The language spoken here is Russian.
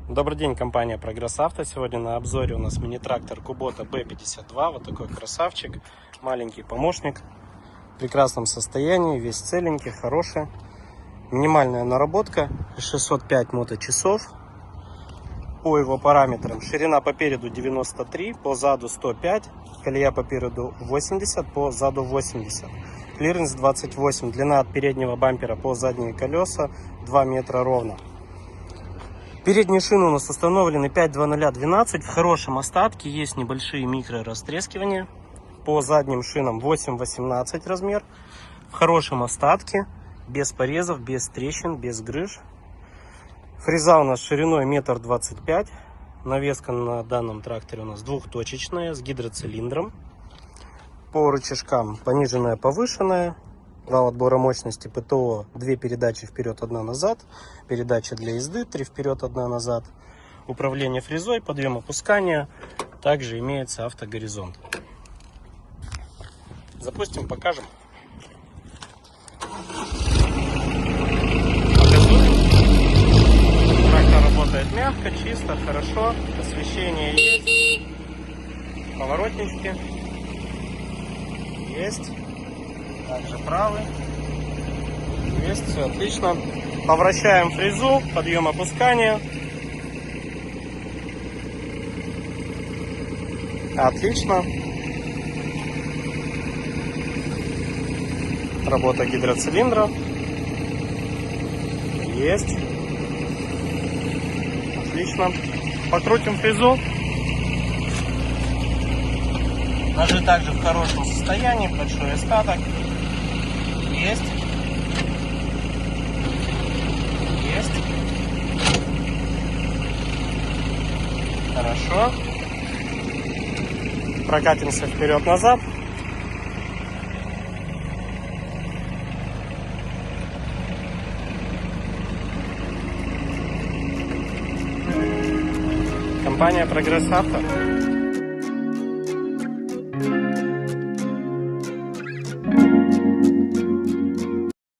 Добрый день, компания Прогресс Авто. Сегодня на обзоре у нас мини-трактор Kubota B52. Вот такой красавчик, маленький помощник, в прекрасном состоянии, весь целенький, хороший. Минимальная наработка 605 моточасов. По его параметрам: ширина по переду 93, по заду 105, колея по переду 80, по заду 80, клиренс 28, длина от переднего бампера по задние колеса 2 метра ровно. Передние шины у нас установлены 5.2.0.12 в хорошем остатке, есть небольшие микро растрескивания. По задним шинам 8.18 размер, в хорошем остатке, без порезов, без трещин, без грыж. Фреза у нас шириной 1,25 м. Навеска на данном тракторе у нас двухточечная с гидроцилиндром. По рычажкам пониженная, повышенная. Вал отбора мощности ПТО: 2 передачи вперед, 1 назад. Передача для езды: 3 вперед, 1 назад. Управление фрезой, подъем опускания. Также имеется автогоризонт. Запустим, покажем. Трактор работает мягко, чисто, хорошо. Освещение есть. Поворотнички есть. Также правый. Есть, все отлично. Повращаем фрезу, подъем опускания. Отлично. Работа гидроцилиндра. Есть. Отлично. Покрутим фрезу. Ножи также в хорошем состоянии, большой остаток. Есть. Есть. Хорошо. Прокатимся вперед-назад. Компания Прогресс Авто.